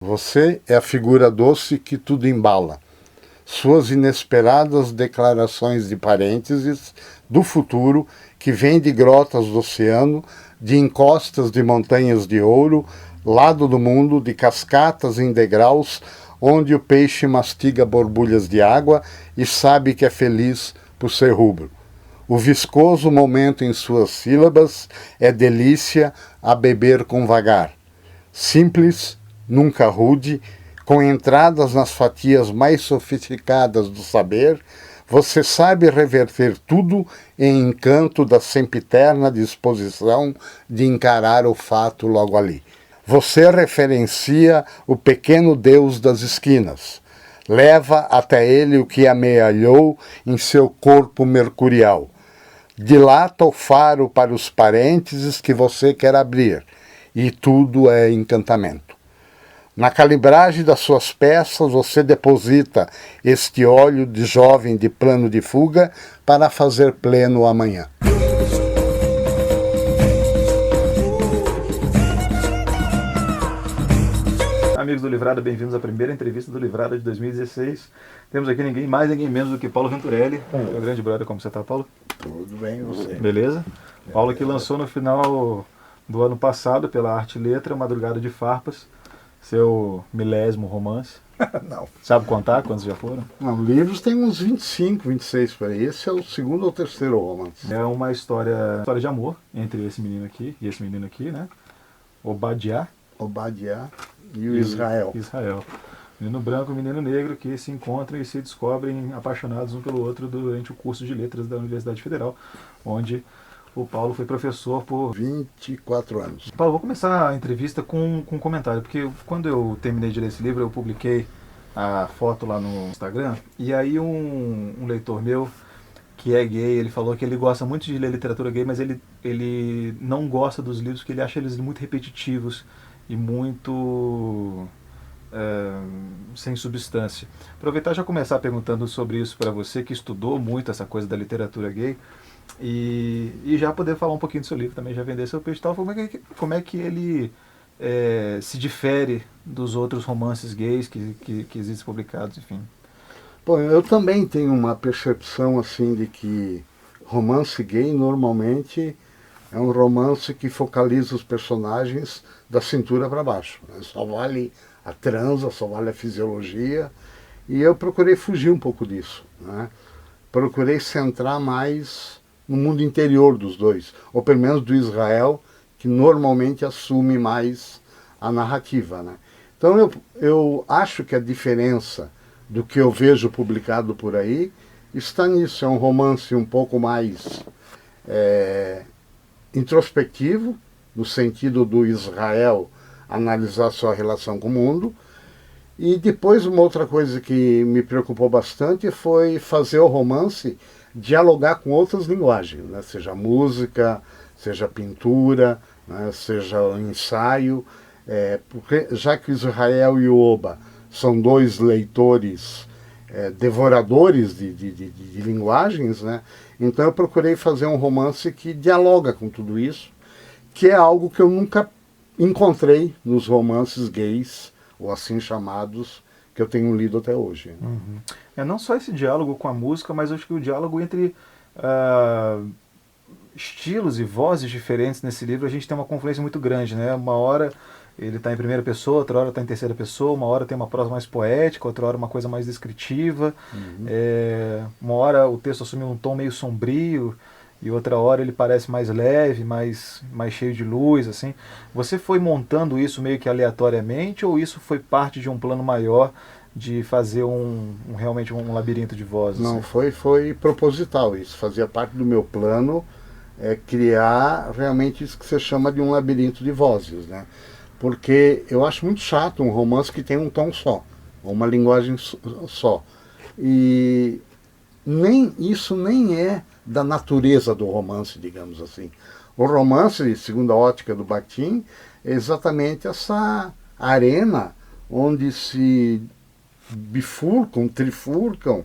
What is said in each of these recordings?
Você é a figura doce que tudo embala. Suas inesperadas declarações de parênteses do futuro que vem de grotas do oceano, de encostas de montanhas de ouro, lado do mundo, de cascatas em degraus, onde o peixe mastiga borbulhas de água e sabe que é feliz por ser rubro. O viscoso momento em suas sílabas é delícia a beber com vagar. Simples, nunca rude, com entradas nas fatias mais sofisticadas do saber, você sabe reverter tudo em encanto da sempiterna disposição de encarar o fato logo ali. Você referencia o pequeno Deus das esquinas, leva até ele o que amealhou em seu corpo mercurial, dilata o faro para os parênteses que você quer abrir, e tudo é encantamento. Na calibragem das suas peças, você deposita este óleo de jovem de plano de fuga para fazer pleno amanhã. Amigos do Livrada, bem-vindos à primeira entrevista do Livrada de 2016. Temos aqui ninguém mais, ninguém menos do que Paulo Venturelli, meu grande brother. Como você tá, Paulo? Tudo bem, você? Beleza? Paulo que lançou no final do ano passado, pela Arte e Letra, Madrugada de Farpas, seu milésimo romance. Não. Sabe contar quantos já foram? Não, livros tem uns 25, 26 por aí. Esse é o segundo ou terceiro romance. É uma história de amor entre esse menino aqui e esse menino aqui, né? Obadiah e o Israel. Menino branco e menino negro que se encontram e se descobrem apaixonados um pelo outro durante o curso de letras da Universidade Federal, onde o Paulo foi professor por 24 anos. Paulo, vou começar a entrevista com um comentário, porque quando eu terminei de ler esse livro, eu publiquei a foto lá no Instagram, e aí um leitor meu, que é gay, ele falou que ele gosta muito de ler literatura gay, mas ele não gosta dos livros, porque ele acha eles muito repetitivos e muito sem substância. Aproveitar e já começar perguntando sobre isso para você, que estudou muito essa coisa da literatura gay, e já poder falar um pouquinho do seu livro também, já vender seu peixe e tal. Como é que ele se difere dos outros romances gays que existem publicados, enfim? Bom, eu também tenho uma percepção assim de que romance gay normalmente é um romance que focaliza os personagens da cintura para baixo, né? Só vale a transa, só vale a fisiologia, e eu procurei fugir um pouco disso, né? Procurei centrar mais no mundo interior dos dois, ou pelo menos do Israel, que normalmente assume mais a narrativa, né? Então eu acho que a diferença do que eu vejo publicado por aí está nisso. É um romance um pouco mais introspectivo, no sentido do Israel analisar sua relação com o mundo. E depois uma outra coisa que me preocupou bastante foi fazer o romance dialogar com outras linguagens, né? Seja música, seja pintura, né? Seja ensaio, porque já que Israel e o Oba são dois leitores devoradores de linguagens, né? Então eu procurei fazer um romance que dialoga com tudo isso, que é algo que eu nunca encontrei nos romances gays, ou assim chamados, que eu tenho lido até hoje. Uhum. Não só esse diálogo com a música, mas acho que o diálogo entre estilos e vozes diferentes nesse livro, a gente tem uma confluência muito grande, né? Uma hora ele está em primeira pessoa, outra hora está em terceira pessoa, uma hora tem uma prosa mais poética, outra hora uma coisa mais descritiva, uma hora o texto assume um tom meio sombrio, e outra hora ele parece mais leve, mais cheio de luz, assim. Você foi montando isso meio que aleatoriamente, ou isso foi parte de um plano maior de fazer realmente um labirinto de vozes? Não, assim? foi proposital isso. Fazia parte do meu plano criar realmente isso que você chama de um labirinto de vozes, né? Porque eu acho muito chato um romance que tem um tom só, ou uma linguagem só. E isso nem é da natureza do romance, digamos assim. O romance, segundo a ótica do Bakhtin, é exatamente essa arena onde se bifurcam, trifurcam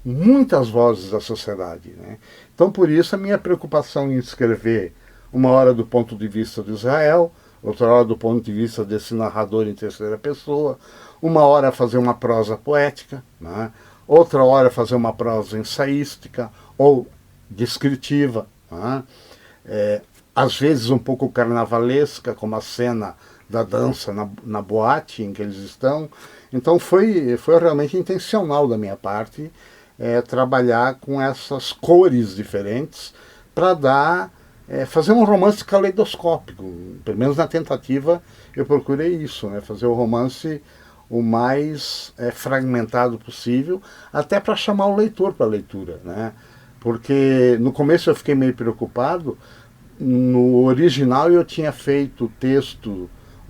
muitas vozes da sociedade, né? Então, por isso, a minha preocupação em escrever uma hora do ponto de vista de Israel, outra hora do ponto de vista desse narrador em terceira pessoa, uma hora fazer uma prosa poética, né? Outra hora fazer uma prosa ensaística ou descritiva, né? Às vezes um pouco carnavalesca, como a cena da dança na boate em que eles estão. Então foi realmente intencional da minha parte trabalhar com essas cores diferentes para fazer um romance caleidoscópico. Pelo menos na tentativa eu procurei isso, né? Fazer o romance o mais fragmentado possível, até para chamar o leitor para a leitura, né? Porque no começo eu fiquei meio preocupado. No original eu tinha feito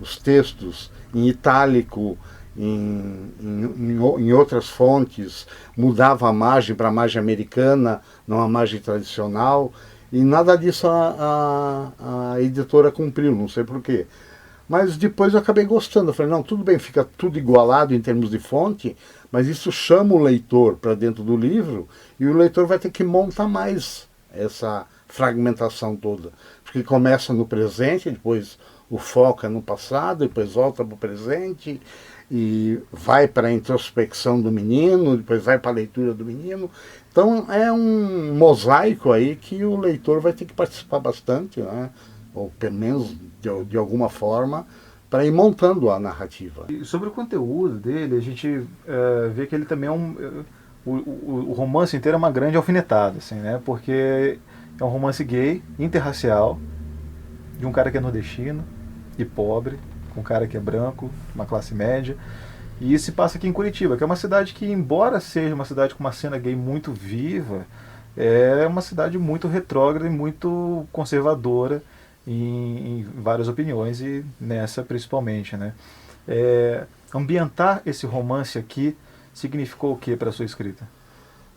os textos em itálico, em outras fontes, mudava a margem para a margem americana, não a margem tradicional, e nada disso a editora cumpriu, não sei porquê. Mas depois eu acabei gostando, eu falei, não, tudo bem, fica tudo igualado em termos de fonte, mas isso chama o leitor para dentro do livro, e o leitor vai ter que montar mais essa fragmentação toda, porque começa no presente, depois o foco é no passado, depois volta para o presente, e vai para a introspecção do menino, depois vai para a leitura do menino. Então é um mosaico aí que o leitor vai ter que participar bastante, né? Ou pelo menos de alguma forma, para ir montando a narrativa. E sobre o conteúdo dele, a gente vê que ele também é o romance inteiro é uma grande alfinetada, assim, né? Porque é um romance gay, interracial, de um cara que é nordestino e pobre, com um cara que é branco, uma classe média. E isso se passa aqui em Curitiba, que é uma cidade que, embora seja uma cidade com uma cena gay muito viva, é uma cidade muito retrógrada e muito conservadora em várias opiniões, e nessa principalmente, né? Ambientar esse romance aqui significou o que para a sua escrita?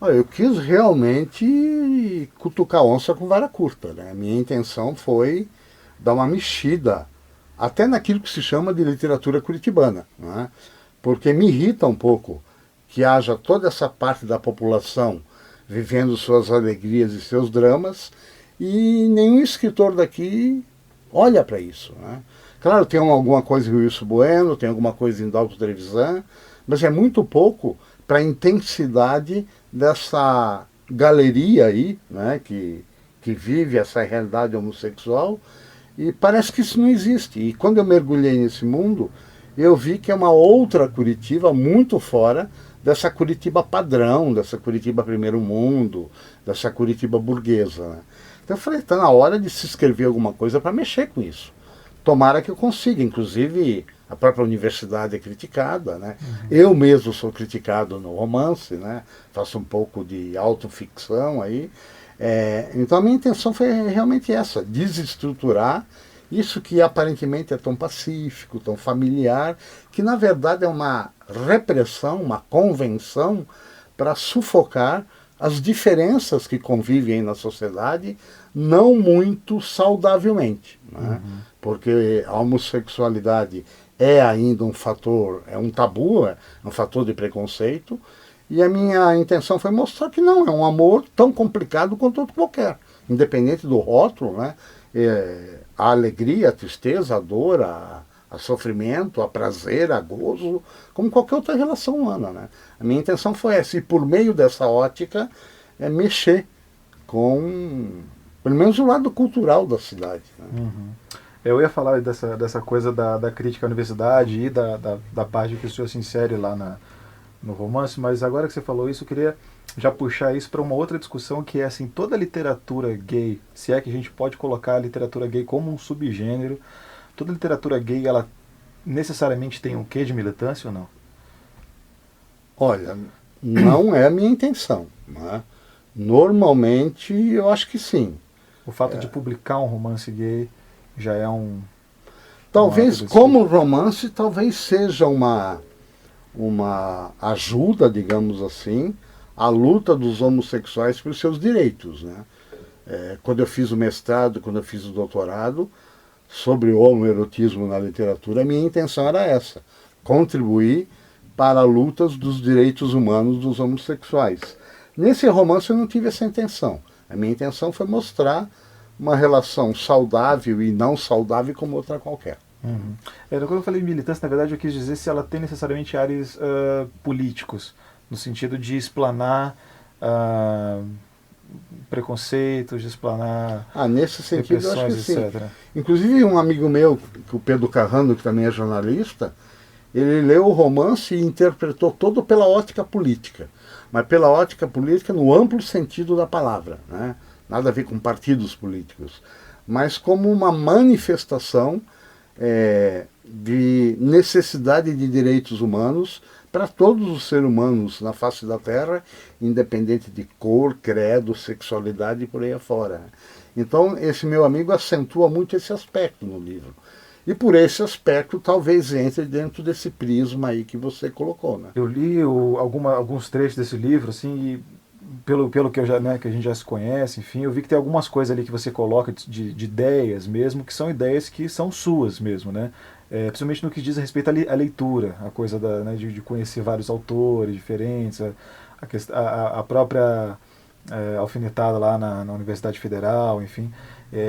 Eu quis realmente cutucar onça com vara curta, né? A minha intenção foi dar uma mexida até naquilo que se chama de literatura curitibana, né? Porque me irrita um pouco que haja toda essa parte da população vivendo suas alegrias e seus dramas e nenhum escritor daqui olha para isso, né? Claro, tem alguma coisa em Wilson Bueno, tem alguma coisa em Dalton Trevisan, mas é muito pouco para a intensidade dessa galeria aí, né, que vive essa realidade homossexual, e parece que isso não existe. E quando eu mergulhei nesse mundo, eu vi que é uma outra Curitiba muito fora dessa Curitiba padrão, dessa Curitiba primeiro mundo, dessa Curitiba burguesa, né? Então eu falei, está na hora de se escrever alguma coisa para mexer com isso. Tomara que eu consiga, inclusive a própria universidade é criticada, né? Uhum. Eu mesmo sou criticado no romance, né? Faço um pouco de autoficção aí. Então a minha intenção foi realmente essa, desestruturar isso que aparentemente é tão pacífico, tão familiar, que na verdade é uma repressão, uma convenção para sufocar as diferenças que convivem na sociedade, não muito saudavelmente, né? Uhum. Porque a homossexualidade é ainda um fator, é um tabu, é um fator de preconceito, e a minha intenção foi mostrar que não, é um amor tão complicado quanto outro qualquer, independente do rótulo, né? A alegria, a tristeza, a dor, a sofrimento, a prazer, a gozo, como qualquer outra relação humana, né? A minha intenção foi essa, e por meio dessa ótica, mexer com, pelo menos, o lado cultural da cidade, né? Uhum. Eu ia falar dessa coisa da crítica à universidade e da parte que o senhor se insere lá no romance, mas agora que você falou isso, eu queria já puxar isso para uma outra discussão, que é assim, toda a literatura gay, se é que a gente pode colocar a literatura gay como um subgênero, toda literatura gay, ela necessariamente tem um quê de militância ou não? Olha, não é a minha intenção, né? Normalmente eu acho que sim. O fato de publicar um romance gay já é talvez como romance, talvez seja uma ajuda, digamos assim, à luta dos homossexuais pelos seus direitos, né? Quando eu fiz o mestrado, quando eu fiz o doutorado sobre o homoerotismo na literatura, a minha intenção era essa, contribuir para lutas dos direitos humanos dos homossexuais. Nesse romance eu não tive essa intenção. A minha intenção foi mostrar uma relação saudável e não saudável como outra qualquer. Uhum. Quando eu falei militância, na verdade eu quis dizer se ela tem necessariamente ares políticos, no sentido de explanar preconceitos, de explanar Nesse sentido, eu acho que repressões, sim. etc. Inclusive, um amigo meu, o Pedro Carrano, que também é jornalista, ele leu o romance e interpretou todo pela ótica política. Mas pela ótica política no amplo sentido da palavra, né? Nada a ver com partidos políticos. Mas como uma manifestação de necessidade de direitos humanos para todos os seres humanos na face da Terra, independente de cor, credo, sexualidade e por aí afora. Então, esse meu amigo acentua muito esse aspecto no livro. E por esse aspecto, talvez entre dentro desse prisma aí que você colocou, né? Eu li alguns trechos desse livro, assim, e pelo que eu já, né, que a gente já se conhece, enfim, eu vi que tem algumas coisas ali que você coloca de ideias mesmo, que são ideias que são suas mesmo, né? Principalmente no que diz a respeito à leitura, a coisa né, de conhecer vários autores diferentes, a própria alfinetada lá na Universidade Federal, enfim.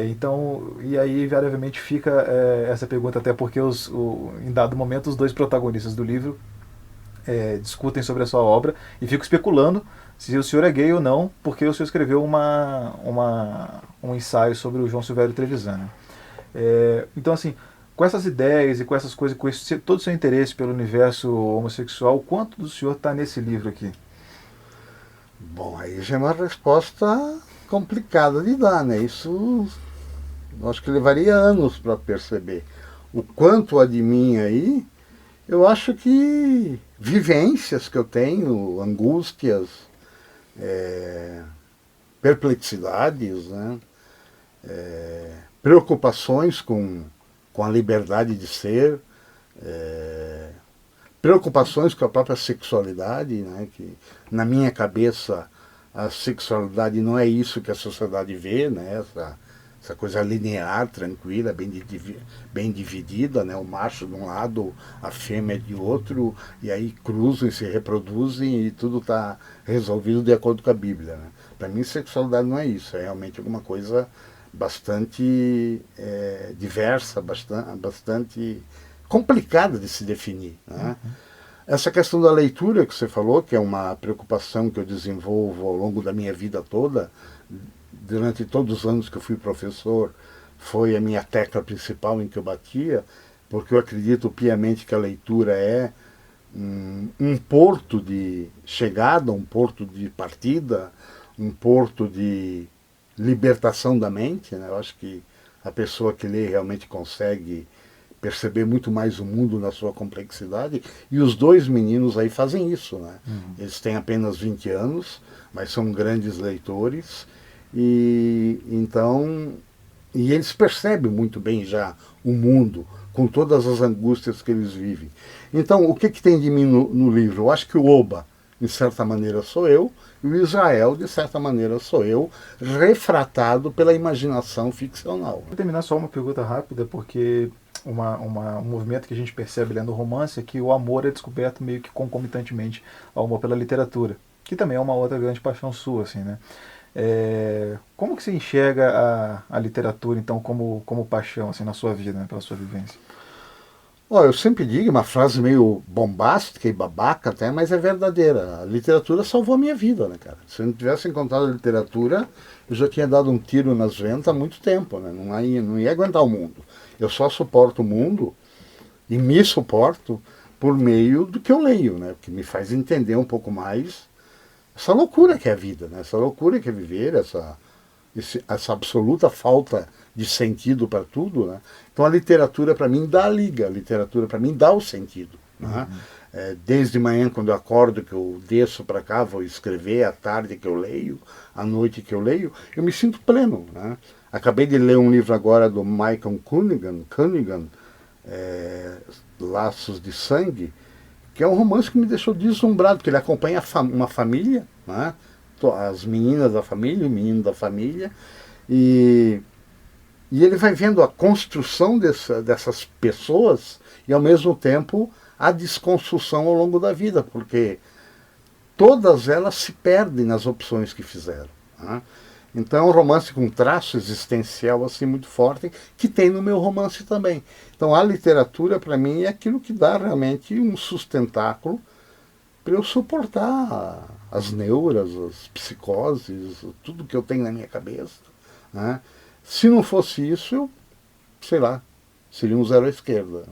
Então, e aí, invariavelmente, fica essa pergunta, até porque em dado momento os dois protagonistas do livro discutem sobre a sua obra e fico especulando se o senhor é gay ou não, porque o senhor escreveu um ensaio sobre o João Silvério Trevisan. Então, assim, com essas ideias e com essas coisas, com todo o seu interesse pelo universo homossexual, o quanto do senhor está nesse livro aqui? Bom, aí já é uma resposta complicada de dar, né? Isso acho que levaria anos para perceber. O quanto há de mim aí, eu acho que vivências que eu tenho, angústias, perplexidades, né? Preocupações com a liberdade de ser, preocupações com a própria sexualidade, né? Que na minha cabeça a sexualidade não é isso que a sociedade vê, né? Essa coisa linear, tranquila, bem dividida, né? O macho de um lado, a fêmea de outro, e aí cruzam e se reproduzem e tudo está resolvido de acordo com a Bíblia, né? Para mim, sexualidade não é isso, é realmente alguma coisa bastante diversa, bastante complicada de se definir, né? Essa questão da leitura que você falou, que é uma preocupação que eu desenvolvo ao longo da minha vida toda, durante todos os anos que eu fui professor, foi a minha tecla principal em que eu batia, porque eu acredito piamente que a leitura é um porto de chegada, um porto de partida, um porto de libertação da mente, né? Eu acho que a pessoa que lê realmente consegue perceber muito mais o mundo na sua complexidade, e os dois meninos aí fazem isso, né? Eles têm apenas 20 anos, mas são grandes leitores, e eles percebem muito bem já o mundo, com todas as angústias que eles vivem. Então, o que tem de mim no livro? Eu acho que o Oba, de certa maneira, sou eu, e o Israel, de certa maneira, sou eu, refratado pela imaginação ficcional. Vou terminar só uma pergunta rápida, porque um movimento que a gente percebe lendo o romance é que o amor é descoberto meio que concomitantemente ao amor pela literatura, que também é uma outra grande paixão sua, assim, né? Como que você enxerga a literatura, então, como paixão, assim, na sua vida, né, pela sua vivência? Eu sempre digo, uma frase meio bombástica e babaca até, mas é verdadeira. A literatura salvou a minha vida, né, cara? Se eu não tivesse encontrado a literatura, eu já tinha dado um tiro nas ventas há muito tempo, né? Não ia aguentar o mundo. Eu só suporto o mundo e me suporto por meio do que eu leio, né? Que me faz entender um pouco mais essa loucura que é a vida, né? Essa loucura que é viver, essa absoluta falta de sentido para tudo, né? Então a literatura para mim dá a liga, a literatura para mim dá o sentido, né? Desde manhã quando eu acordo, que eu desço para cá, vou escrever, à tarde que eu leio, à noite que eu leio, eu me sinto pleno, né? Acabei de ler um livro agora do Michael Cunningham, Laços de Sangue, que é um romance que me deixou deslumbrado, porque ele acompanha uma família, né? As meninas da família, o menino da família, e ele vai vendo a construção dessas pessoas e, ao mesmo tempo, a desconstrução ao longo da vida, porque todas elas se perdem nas opções que fizeram, né? Então é um romance com traço existencial assim muito forte, que tem no meu romance também. Então a literatura para mim é aquilo que dá realmente um sustentáculo para eu suportar as neuras, as psicoses, tudo que eu tenho na minha cabeça, né? Se não fosse isso, eu, sei lá, seria um zero à esquerda.